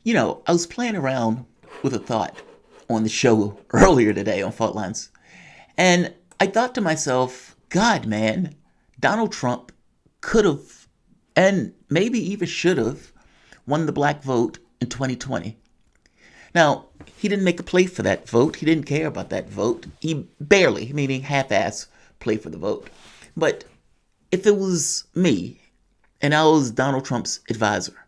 I was playing around with a thought on the show earlier today on Fault Lines, and I thought to myself, God, man, Donald Trump could have, and maybe even should have, won the black vote in 2020. Now, he didn't make a play for that vote. He didn't care about that vote. He barely, meaning half-ass, played for the vote. But if it was me and I was Donald Trump's advisor,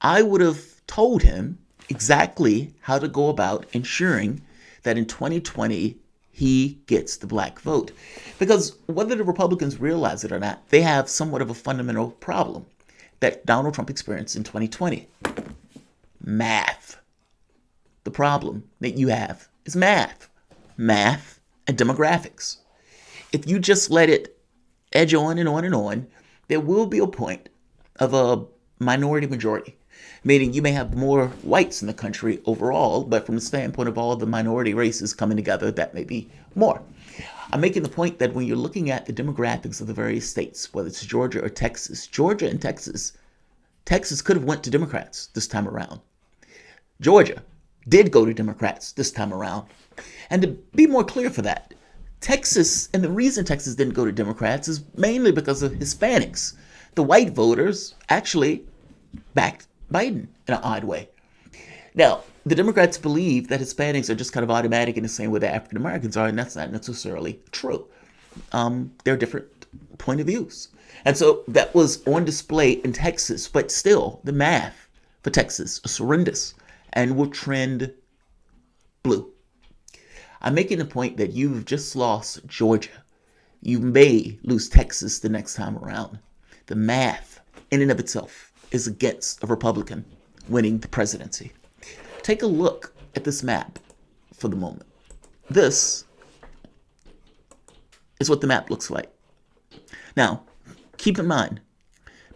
I would have told him exactly how to go about ensuring that in 2020 he gets the black vote. Because whether the Republicans realize it or not, they have somewhat of a fundamental problem that Donald Trump experienced in 2020. Math. The problem that you have is math. Math and demographics. If you just let it edge on and on and on, there will be a point of a minority majority. Meaning you may have more whites in the country overall, but from the standpoint of all the minority races coming together, that may be more. I'm making the point that when you're looking at the demographics of the various states, whether it's Georgia or Texas, Georgia and Texas could have went to Democrats this time around. Georgia did go to Democrats this time around. And to be more clear for that, Texas, and the reason Texas didn't go to Democrats is mainly because of Hispanics. The white voters actually backed Biden in an odd way. Now, the Democrats believe that Hispanics are just kind of automatic in the same way that African Americans are, and that's not necessarily true. They're different point of views. And so that was on display in Texas, but still, the math for Texas is horrendous and will trend blue. I'm making the point that you've just lost Georgia. You may lose Texas the next time around. The math, in and of itself, is against a Republican winning the presidency. Take a look at this map for the moment. This is what the map looks like. Now, keep in mind,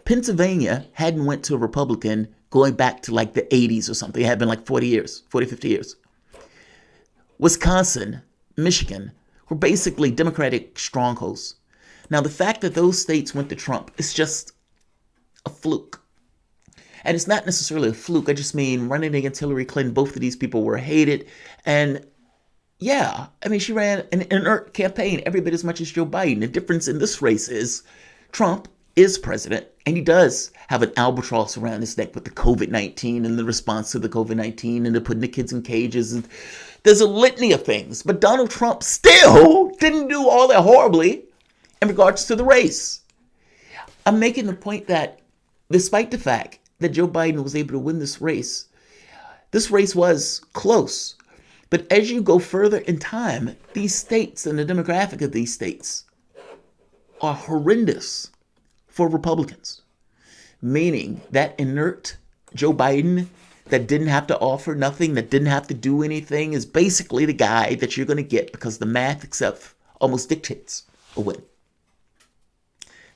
Pennsylvania hadn't went to a Republican going back to like the 80s or something. It had been like 40 years, 40, 50 years. Wisconsin, Michigan were basically Democratic strongholds. Now, the fact that those states went to Trump is just a fluke. And it's not necessarily a fluke. I just mean running against Hillary Clinton, both of these people were hated. And yeah, I mean, she ran an inert campaign every bit as much as Joe Biden. The difference in this race is Trump is president, and he does have an albatross around his neck with the COVID-19 and the response to the COVID-19 and the putting the kids in cages. And there's a litany of things. But Donald Trump still didn't do all that horribly in regards to the race. I'm making the point that despite the fact that Joe Biden was able to win this race was close. But as you go further in time, these states and the demographic of these states are horrendous for Republicans. Meaning that inert Joe Biden that didn't have to offer nothing, that didn't have to do anything, is basically the guy that you're going to get because the math itself almost dictates a win.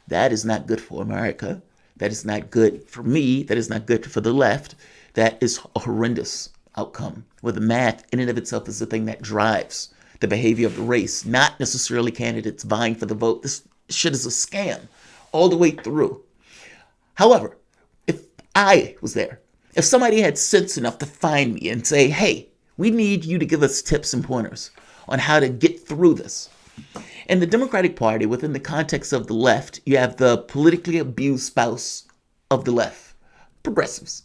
That is not good for America. That is not good for me. That is not good for the left. That is a horrendous outcome, where the math in and of itself is the thing that drives the behavior of the race, not necessarily candidates vying for the vote. This shit is a scam all the way through. However, if I was there, if somebody had sense enough to find me and say, hey, we need you to give us tips and pointers on how to get through this. In the Democratic Party, within the context of the left, you have the politically abused spouse of the left, progressives.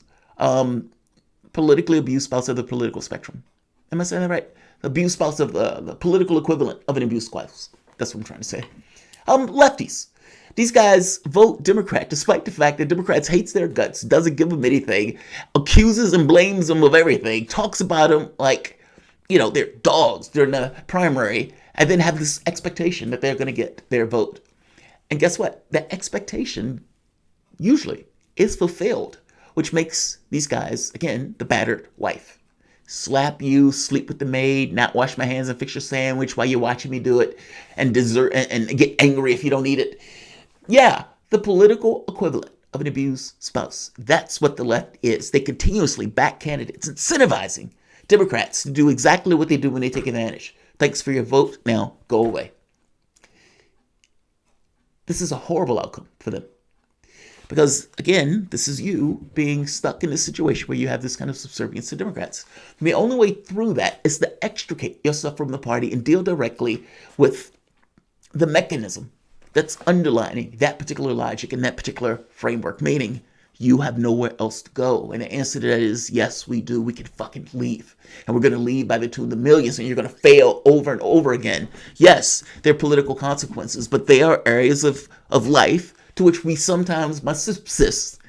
Politically abused spouse of the political spectrum. Am I saying that right? Abused spouse of the political equivalent of an abused spouse. That's what I'm trying to say. Lefties. These guys vote Democrat, despite the fact that Democrats hates their guts, doesn't give them anything, accuses and blames them of everything, talks about them like, they're dogs during the primary, and then have this expectation that they're going to get their vote. And guess what? That expectation usually is fulfilled, which makes these guys, again, the battered wife. Slap you, sleep with the maid, not wash my hands and fix your sandwich while you're watching me do it, and desert and get angry if you don't eat it. Yeah, the political equivalent of an abused spouse. That's what the left is. They continuously back candidates, incentivizing Democrats to do exactly what they do when they take advantage. Thanks for your vote. Now go away. This is a horrible outcome for them. Because, again, this is you being stuck in a situation where you have this kind of subservience to Democrats. And the only way through that is to extricate yourself from the party and deal directly with the mechanism that's underlining that particular logic and that particular framework, meaning you have nowhere else to go. And the answer to that is, yes, we do. We can fucking leave. And we're going to leave by the tune of the millions, and you're going to fail over and over again. Yes, there are political consequences, but they are areas of life to which we sometimes must subsist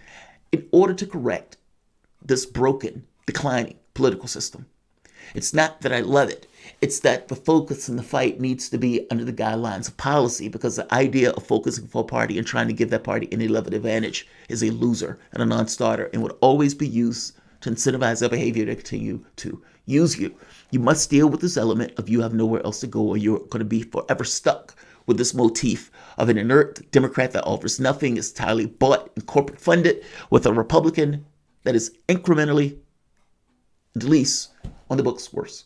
in order to correct this broken, declining political system. It's not that I love it. It's that the focus and the fight needs to be under the guidelines of policy, because the idea of focusing for a party and trying to give that party any level of advantage is a loser and a non-starter and would always be used to incentivize their behavior to continue to use you. You must deal with this element of you have nowhere else to go, or you're going to be forever stuck with this motif of an inert Democrat that offers nothing, is entirely bought and corporate funded, with a Republican that is incrementally, at least on the books, worse.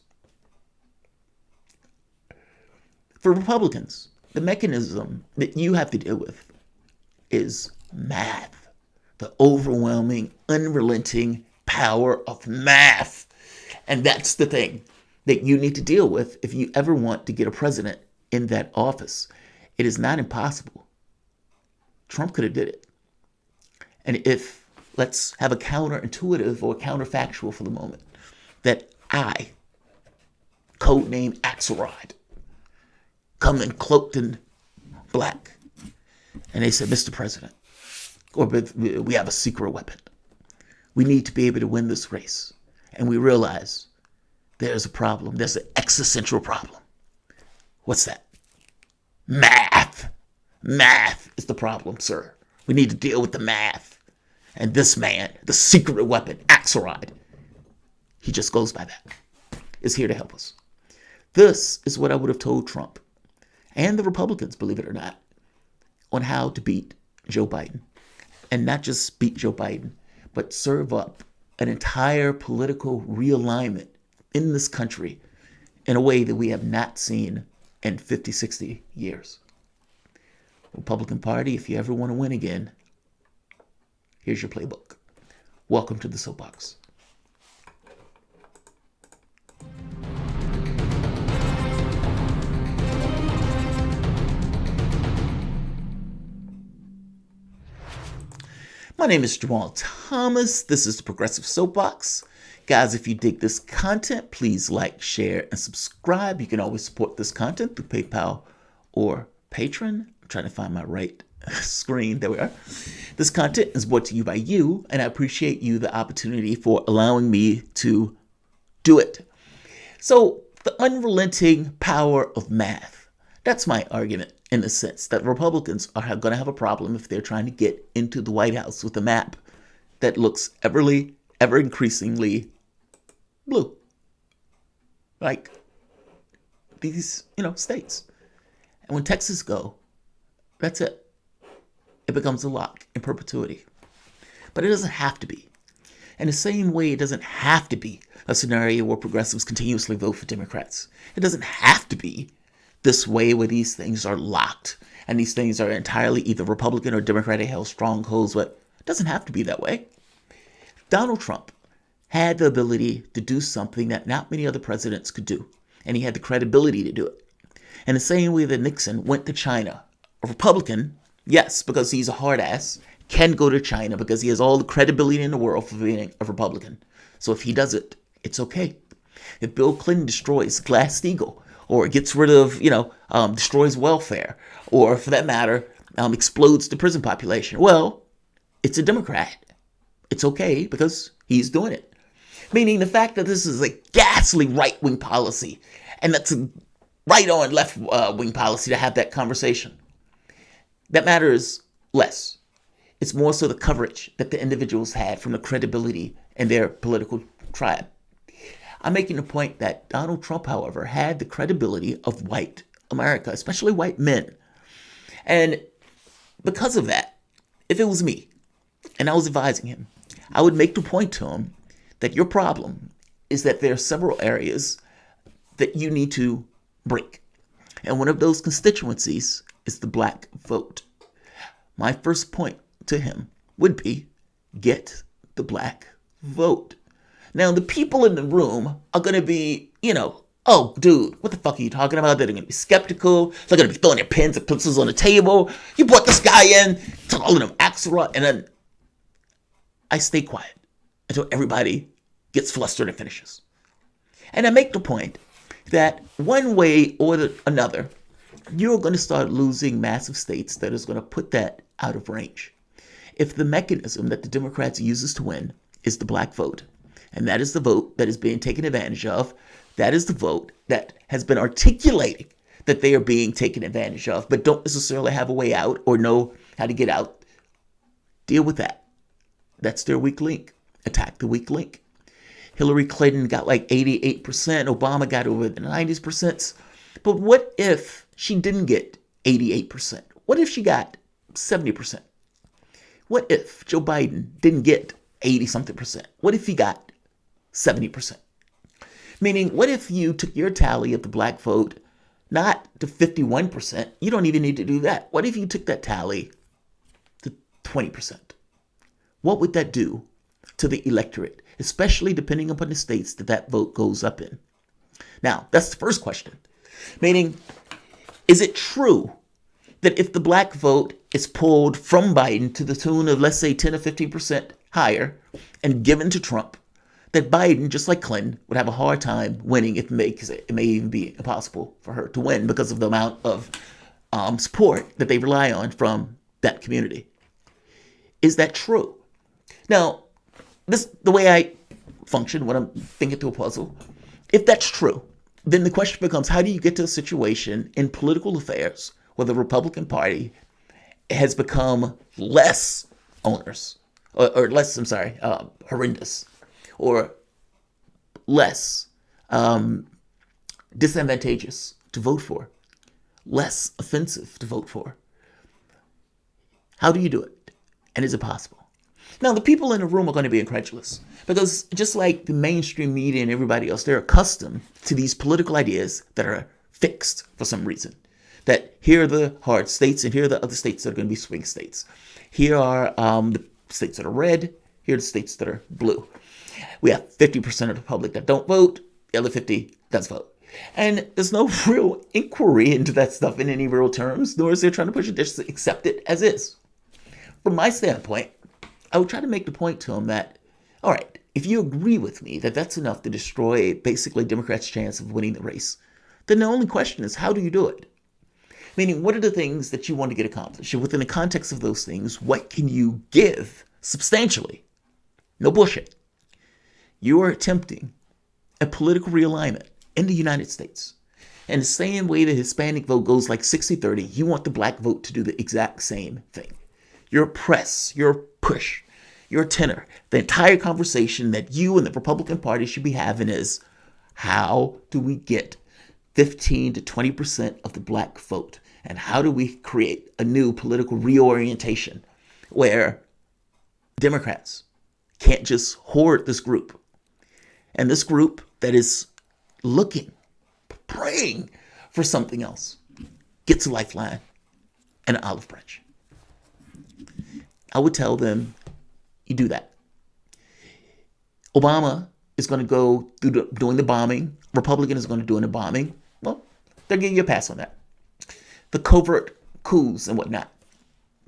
For Republicans, the mechanism that you have to deal with is math. The overwhelming, unrelenting power of math. And that's the thing that you need to deal with if you ever want to get a president in that office. It is not impossible. Trump could have did it. And if, let's have a counterintuitive or counterfactual for the moment, that I, codename Axelrod, come in cloaked in black, and they said, Mr. President, or we have a secret weapon. We need to be able to win this race. And we realize there's a problem. There's an existential problem. What's that? Math. Math is the problem, sir. We need to deal with the math. And this man, the secret weapon, Axelrod, he just goes by that, is here to help us. This is what I would have told Trump and the Republicans, believe it or not, on how to beat Joe Biden. And not just beat Joe Biden, but serve up an entire political realignment in this country in a way that we have not seen in 50, 60 years. Republican Party, if you ever want to win again, here's your playbook. Welcome to the Soapbox. My name is Jamarl Thomas. This is the Progressive Soapbox. Guys, if you dig this content, please like, share, and subscribe. You can always support this content through PayPal or Patreon. I'm trying to find my right screen. There we are. This content is brought to you by you, and I appreciate you the opportunity for allowing me to do it. So, the unrelenting power of math. That's my argument, in the sense that Republicans are going to have a problem if they're trying to get into the White House with a map that looks ever increasingly blue. Like these, states. And when Texas go, that's it. It becomes a lock in perpetuity. But it doesn't have to be. In the same way, it doesn't have to be a scenario where progressives continuously vote for Democrats. It doesn't have to be this way where these things are locked and these things are entirely either Republican or Democratic held strongholds, but it doesn't have to be that way. Donald Trump had the ability to do something that not many other presidents could do, and he had the credibility to do it. In the same way that Nixon went to China, a Republican, yes, because he's a hard ass, can go to China because he has all the credibility in the world for being a Republican. So if he does it, it's okay. If Bill Clinton destroys Glass-Steagall, or gets rid of, destroys welfare, or for that matter, explodes the prison population, well, it's a Democrat. It's okay because he's doing it. Meaning the fact that this is a ghastly right-wing policy, and that's a right-on left-wing policy to have that conversation, that matters less. It's more so the coverage that the individuals had from the credibility in their political tribe. I'm making the point that Donald Trump, however, had the credibility of white America, especially white men. And because of that, if it was me and I was advising him, I would make the point to him that your problem is that there are several areas that you need to break. And one of those constituencies is the black vote. My first point to him would be get the black vote. Now, the people in the room are going to be, oh, dude, what the fuck are you talking about? They're going to be skeptical. They're going to be throwing their pens and pencils on the table. You brought this guy in, calling him Axelrod, and then I stay quiet until everybody gets flustered and finishes. And I make the point that one way or another, you're going to start losing massive states that is going to put that out of range. If the mechanism that the Democrats uses to win is the black vote, and that is the vote that is being taken advantage of, that is the vote that has been articulating that they are being taken advantage of, but don't necessarily have a way out or know how to get out, deal with that. That's their weak link. Attack the weak link. Hillary Clinton got like 88%. Obama got over the 90%. But what if she didn't get 88%? What if she got 70%? What if Joe Biden didn't get 80-something%? What if he got 70%? Meaning, what if you took your tally of the black vote not to 51%? You don't even need to do that. What if you took that tally to 20%? What would that do to the electorate, especially depending upon the states that vote goes up in? Now, that's the first question. Meaning, is it true that if the black vote is pulled from Biden to the tune of, let's say, 10 or 15% higher and given to Trump, that Biden, just like Clinton, would have a hard time winning if it may even be impossible for her to win because of the amount of support that they rely on from that community? Is that true? Now, the way I function when I'm thinking through a puzzle, if that's true, then the question becomes, how do you get to a situation in political affairs where the Republican Party has become less onerous, or less, horrendous, or less disadvantageous to vote for, less offensive to vote for? How do you do it? And is it possible? Now, the people in the room are going to be incredulous because just like the mainstream media and everybody else, they're accustomed to these political ideas that are fixed for some reason. That here are the hard states and here are the other states that are going to be swing states. Here are the states that are red. Here are the states that are blue. We have 50% of the public that don't vote. The other 50 does vote. And there's no real inquiry into that stuff in any real terms, nor is there trying to push it, just accept it as is. From my standpoint, I would try to make the point to him that, all right, if you agree with me that that's enough to destroy basically Democrats' chance of winning the race, then the only question is, how do you do it? Meaning, what are the things that you want to get accomplished? And within the context of those things, what can you give substantially? No bullshit. You are attempting a political realignment in the United States. And the same way the Hispanic vote goes like 60-30, you want the black vote to do the exact same thing. Your press, your push, your tenor, the entire conversation that you and the Republican Party should be having is, how do we get 15 to 20% of the black vote? And how do we create a new political reorientation where Democrats can't just hoard this group? And this group that is looking, praying for something else, gets a lifeline and an olive branch. I would tell them, you do that. Obama is going to go through doing the bombing. Republican is going to do the bombing. Well, they'll give you a pass on that. The covert coups and whatnot.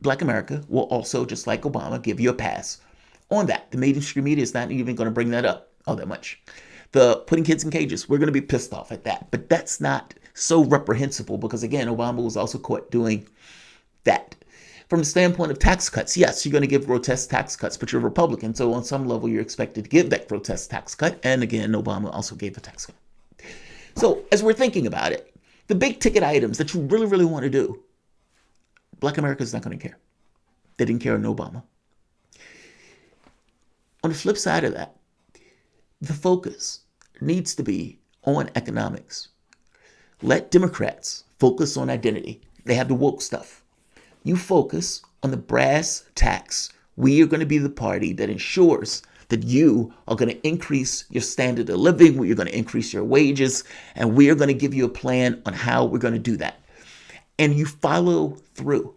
Black America will also, just like Obama, give you a pass on that. The mainstream media is not even going to bring that up all that much. The putting kids in cages, we're going to be pissed off at that. But that's not so reprehensible because, again, Obama was also caught doing that. From the standpoint of tax cuts, yes, you're going to give grotesque tax cuts, but you're a Republican, so on some level you're expected to give that grotesque tax cut. And again, Obama also gave a tax cut. So as we're thinking about it, the big ticket items that you really, really want to do, Black America is not going to care. They didn't care on Obama. On the flip side of that, the focus needs to be on economics. Let Democrats focus on identity. They have the woke stuff. You focus on the brass tacks. We are going to be the party that ensures that you are going to increase your standard of living, we're going to increase your wages, and we are going to give you a plan on how we're going to do that. And you follow through.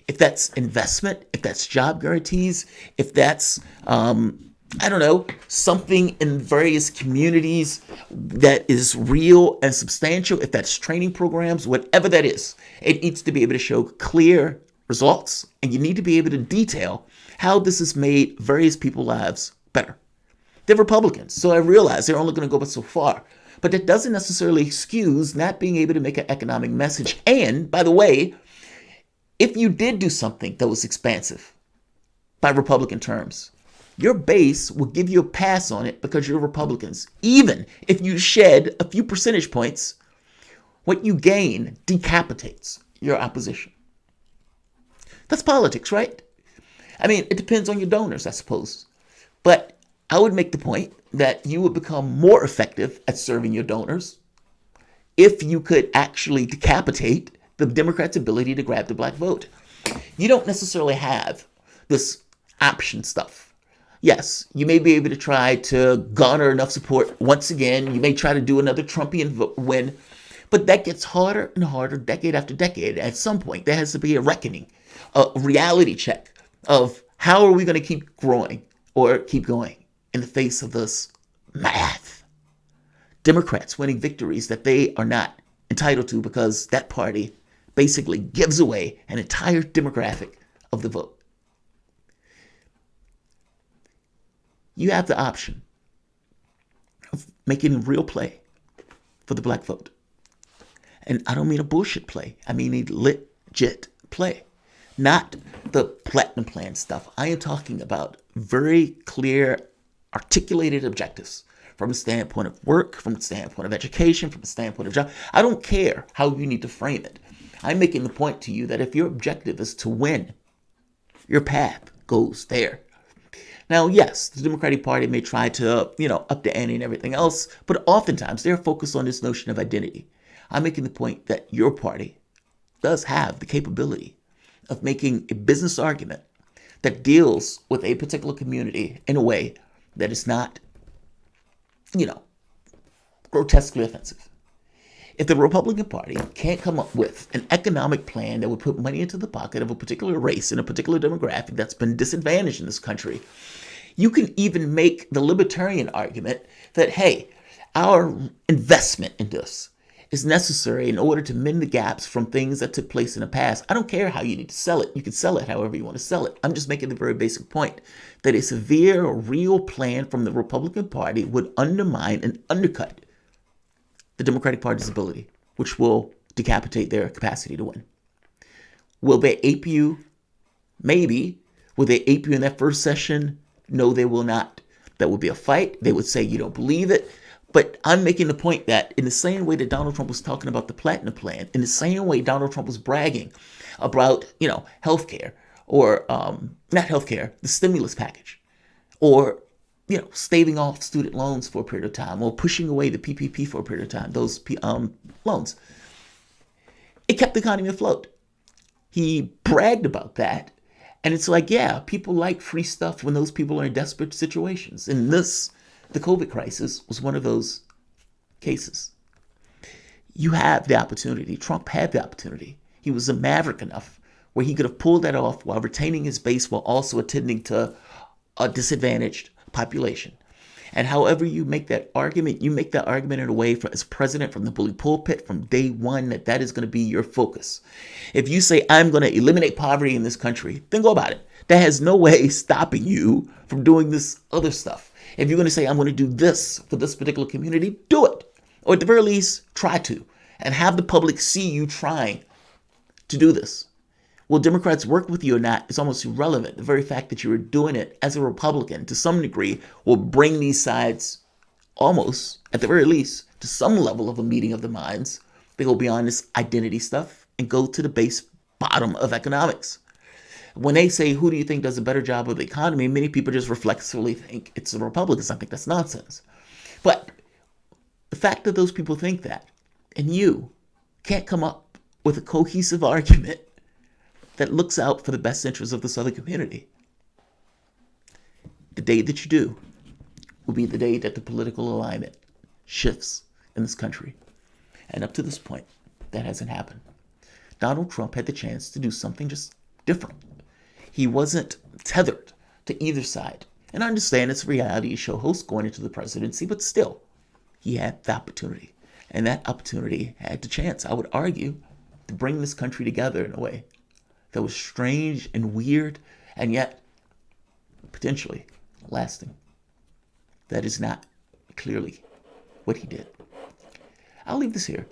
if that's investment, if that's job guarantees, if that's, I don't know, something in various communities that is real and substantial, if that's training programs, whatever that is, it needs to be able to show clear results, and you need to be able to detail how this has made various people's lives better. They're Republicans, so I realize they're only going to go but so far. But that doesn't necessarily excuse not being able to make an economic message. And, by the way, if you did do something that was expansive by Republican terms, your base will give you a pass on it because you're Republicans. Even if you shed a few percentage points, what you gain decapitates your opposition. That's politics, right? I mean, it depends on your donors, I suppose. But I would make the point that you would become more effective at serving your donors if you could actually decapitate the Democrats' ability to grab the black vote. You don't necessarily have this option stuff. Yes, you may be able to try to garner enough support once again. You may try to do another Trumpian win, but that gets harder and harder decade after decade. At some point, there has to be a reckoning, a reality check of how are we going to keep growing or keep going in the face of this math. Democrats winning victories that they are not entitled to because that party basically gives away an entire demographic of the vote. You have the option of making a real play for the black vote. And I don't mean a bullshit play. I mean a legit play. Not the platinum plan stuff. I am talking about very clear, articulated objectives from a standpoint of work, from a standpoint of education, from a standpoint of job. I don't care how you need to frame it. I'm making the point to you that if your objective is to win, your path goes there. Now, yes, the Democratic Party may try to, up the ante and everything else, but oftentimes they're focused on this notion of identity. I'm making the point that your party does have the capability of making a business argument that deals with a particular community in a way that is not, grotesquely offensive. If the Republican Party can't come up with an economic plan that would put money into the pocket of a particular race and a particular demographic that's been disadvantaged in this country, you can even make the libertarian argument that, hey, our investment in this is necessary in order to mend the gaps from things that took place in the past. I don't care how you need to sell it. You can sell it however you want to sell it. I'm just making the very basic point that a severe, real plan from the Republican Party would undermine and undercut the Democratic Party's ability, which will decapitate their capacity to win. Will they ape you? Maybe. Will they ape you in that first session? No, they will not. That would be a fight. They would say you don't believe it. But I'm making the point that in the same way that Donald Trump was talking about the Platinum Plan, in the same way Donald Trump was bragging about, healthcare or not healthcare, the stimulus package, or staving off student loans for a period of time, or pushing away the PPP for a period of time, those loans. It kept the economy afloat. He bragged about that. And it's like, yeah, people like free stuff when those people are in desperate situations. And the COVID crisis was one of those cases. You have the opportunity. Trump had the opportunity. He was a maverick enough where he could have pulled that off while retaining his base while also attending to a disadvantaged population. And however you make that argument, you make that argument in a way as president from the bully pulpit from day one that is going to be your focus. If you say, I'm going to eliminate poverty in this country, then go about it. That has no way stopping you from doing this other stuff. If you're going to say, I'm going to do this for this particular community, do it. Or at the very least, try to. And have the public see you trying to do this. Will Democrats work with you or not is almost irrelevant. The very fact that you were doing it as a Republican to some degree will bring these sides almost, at the very least, to some level of a meeting of the minds. They go beyond this identity stuff and go to the base bottom of economics. When they say, who do you think does a better job of the economy, many people just reflexively think it's the Republicans. I think that's nonsense. But the fact that those people think that, and you can't come up with a cohesive argument that looks out for the best interests of this other community, the day that you do will be the day that the political alignment shifts in this country. And up to this point, that hasn't happened. Donald Trump had the chance to do something just different. He wasn't tethered to either side. And I understand it's a reality show host going into the presidency, but still, he had the opportunity. And that opportunity had the chance, I would argue, to bring this country together in a way that was strange and weird, and yet potentially lasting. That is not clearly what he did. I'll leave this here.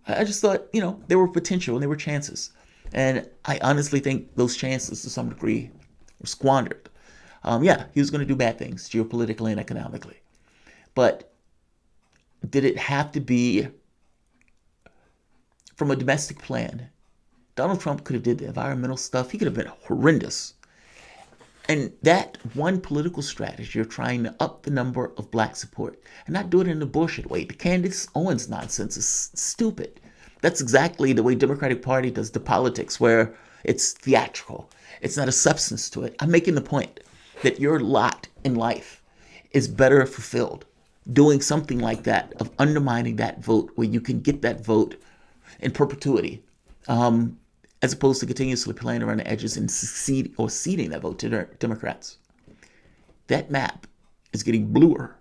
I just thought, there were potential and there were chances. And I honestly think those chances, to some degree, were squandered. He was going to do bad things, geopolitically and economically. But did it have to be from a domestic plan? Donald Trump could have did the environmental stuff. He could have been horrendous. And that one political strategy of trying to up the number of black support and not do it in a bullshit way. The Candace Owens nonsense is stupid. That's exactly the way Democratic Party does the politics, where it's theatrical. It's not a substance to it. I'm making the point that your lot in life is better fulfilled doing something like that, of undermining that vote where you can get that vote in perpetuity, as opposed to continuously playing around the edges and ceding that vote to Democrats. That map is getting bluer,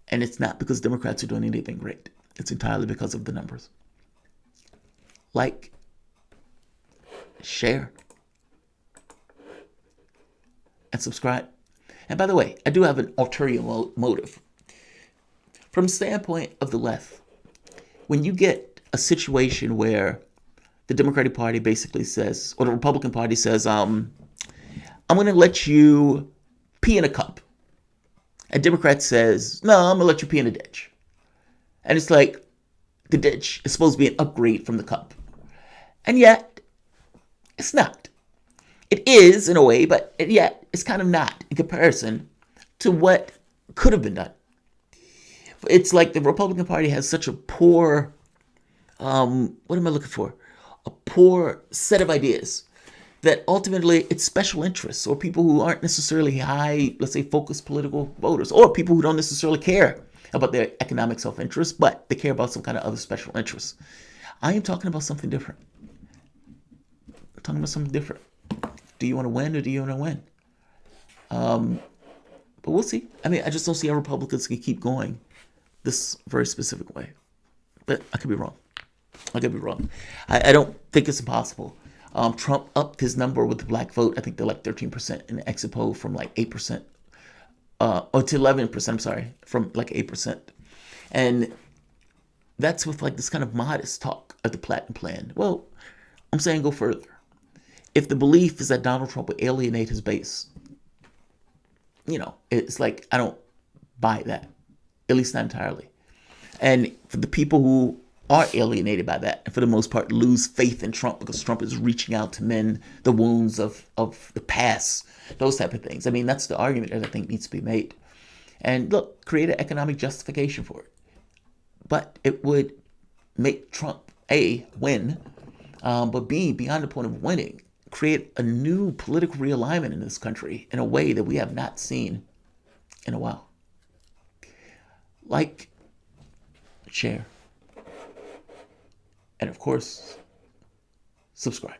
and it's not because Democrats are doing anything great. It's entirely because of the numbers. Like, share, and subscribe. And by the way, I do have an ulterior motive. From the standpoint of the left, when you get a situation where the Democratic Party basically says, or the Republican Party says, I'm going to let you pee in a cup. And Democrat says, no, I'm going to let you pee in a ditch. And it's like, the ditch is supposed to be an upgrade from the cup. And yet, it's not. It is in a way, but yet it's kind of not in comparison to what could have been done. It's like the Republican Party has such a poor, what am I looking for? A poor set of ideas that ultimately it's special interests or people who aren't necessarily high, let's say, focused political voters, or people who don't necessarily care about their economic self-interest, but they care about some kind of other special interests. I am talking about something different. I'm talking about something different. Do you want to win or do you want to win? But we'll see. I mean, I just don't see how Republicans can keep going this very specific way. But I could be wrong. I don't think it's impossible. Trump upped his number with the black vote. I think they're like 13% in the exit poll from like 8%, or to 11%, I'm sorry, from like 8%. And that's with like this kind of modest talk of the Platinum Plan. Well, I'm saying go further. If the belief is that Donald Trump will alienate his base, it's like, I don't buy that, at least not entirely. And for the people who are alienated by that, and for the most part lose faith in Trump because Trump is reaching out to mend the wounds of the past, those type of things. I mean, that's the argument that I think needs to be made. And look, create an economic justification for it. But it would make Trump, A, win, but B, beyond the point of winning, create a new political realignment in this country in a way that we have not seen in a while. Like, share, and of course, subscribe.